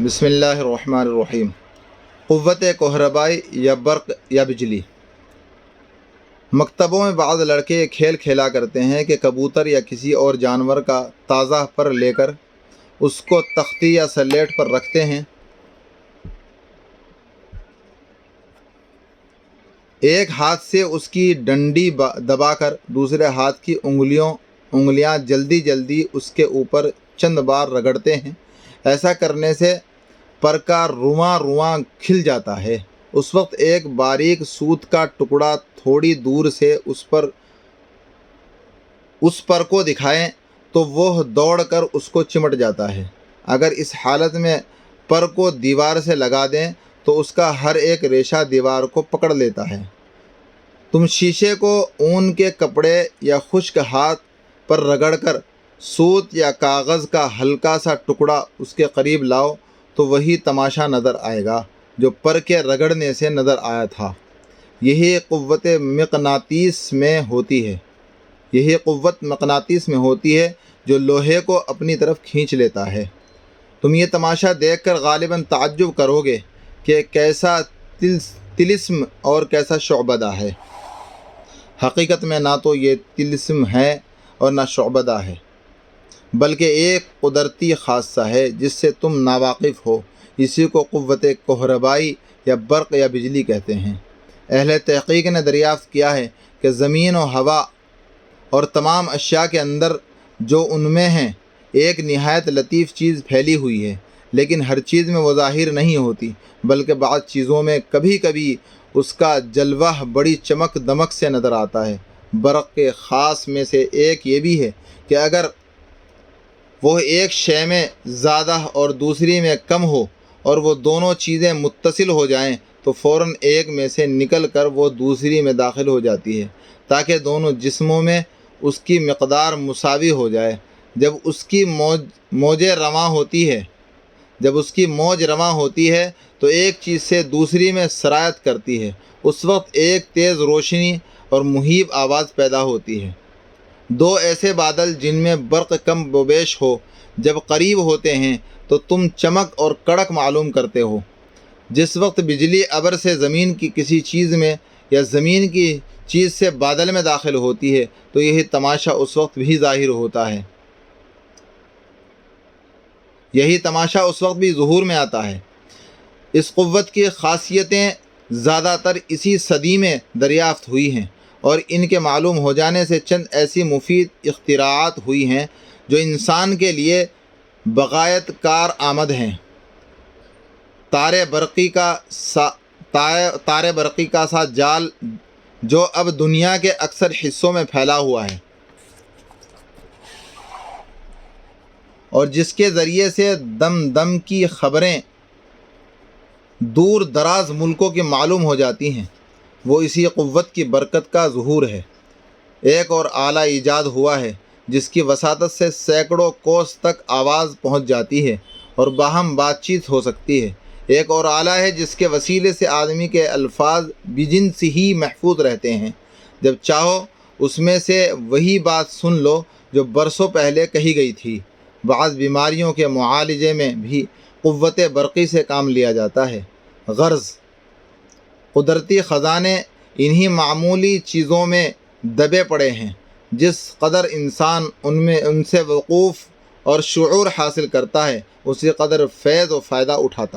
بسم اللہ الرحمن الرحیم۔ قوت کہربائی یا برق یا بجلی۔ مکتبوں میں بعض لڑکے یہ کھیل کھیلا کرتے ہیں کہ کبوتر یا کسی اور جانور کا تازہ پر لے کر اس کو تختی یا سلیٹ پر رکھتے ہیں، ایک ہاتھ سے اس کی ڈنڈی دبا کر دوسرے ہاتھ کی انگلیاں جلدی جلدی اس کے اوپر چند بار رگڑتے ہیں۔ ایسا کرنے سے پر کا رواں کھل جاتا ہے۔ اس وقت ایک باریک سوت کا ٹکڑا تھوڑی دور سے اس پر کو دکھائیں تو وہ دوڑ کر اس کو چمٹ جاتا ہے۔ اگر اس حالت میں پر کو دیوار سے لگا دیں تو اس کا ہر ایک ریشہ دیوار کو پکڑ لیتا ہے۔ تم شیشے کو اون کے کپڑے یا خشک ہاتھ پر رگڑ کر سوت یا کاغذ کا ہلکا سا ٹکڑا اس کے قریب لاؤ تو وہی تماشا نظر آئے گا جو پر کے رگڑنے سے نظر آیا تھا۔ یہی قوت مقناطیس میں ہوتی ہے جو لوہے کو اپنی طرف کھینچ لیتا ہے۔ تم یہ تماشا دیکھ کر غالباً تعجب کرو گے کہ کیسا طلسم اور کیسا شعبدہ ہے۔ حقیقت میں نہ تو یہ طلسم ہے اور نہ شعبدہ ہے، بلکہ ایک قدرتی خاصہ ہے جس سے تم ناواقف ہو۔ اسی کو قوت کہربائی یا برق یا بجلی کہتے ہیں۔ اہل تحقیق نے دریافت کیا ہے کہ زمین و ہوا اور تمام اشیاء کے اندر جو ان میں ہیں ایک نہایت لطیف چیز پھیلی ہوئی ہے، لیکن ہر چیز میں وہ ظاہر نہیں ہوتی، بلکہ بعض چیزوں میں کبھی کبھی اس کا جلوہ بڑی چمک دمک سے نظر آتا ہے۔ برق کے خاص میں سے ایک یہ بھی ہے کہ اگر وہ ایک شے میں زیادہ اور دوسری میں کم ہو اور وہ دونوں چیزیں متصل ہو جائیں تو فوراً ایک میں سے نکل کر وہ دوسری میں داخل ہو جاتی ہے تاکہ دونوں جسموں میں اس کی مقدار مساوی ہو جائے۔ جب اس کی موج رواں ہوتی ہے تو ایک چیز سے دوسری میں سرایت کرتی ہے۔ اس وقت ایک تیز روشنی اور مہیب آواز پیدا ہوتی ہے۔ دو ایسے بادل جن میں برق کم و بیش ہو جب قریب ہوتے ہیں تو تم چمک اور کڑک معلوم کرتے ہو۔ جس وقت بجلی ابر سے زمین کی کسی چیز میں یا زمین کی چیز سے بادل میں داخل ہوتی ہے تو یہی تماشا اس وقت بھی ظاہر ہوتا ہے، یہی تماشا اس وقت بھی ظہور میں آتا ہے۔ اس قوت کی خاصیتیں زیادہ تر اسی صدی میں دریافت ہوئی ہیں اور ان کے معلوم ہو جانے سے چند ایسی مفید اختراعات ہوئی ہیں جو انسان کے لیے بغایت کار آمد ہیں۔ تارے برقی کا سا جال جو اب دنیا کے اکثر حصوں میں پھیلا ہوا ہے اور جس کے ذریعے سے دم کی خبریں دور دراز ملکوں کی معلوم ہو جاتی ہیں، وہ اسی قوت کی برکت کا ظہور ہے۔ ایک اور آلہ ایجاد ہوا ہے جس کی وساطت سے سینکڑوں کوس تک آواز پہنچ جاتی ہے اور باہم بات چیت ہو سکتی ہے۔ ایک اور آلہ ہے جس کے وسیلے سے آدمی کے الفاظ بجنس ہی محفوظ رہتے ہیں۔ جب چاہو اس میں سے وہی بات سن لو جو برسوں پہلے کہی گئی تھی۔ بعض بیماریوں کے معالجے میں بھی قوت برقی سے کام لیا جاتا ہے۔ غرض قدرتی خزانے انہی معمولی چیزوں میں دبے پڑے ہیں۔ جس قدر انسان ان سے وقوف اور شعور حاصل کرتا ہے اسی قدر فیض و فائدہ اٹھاتا ہے۔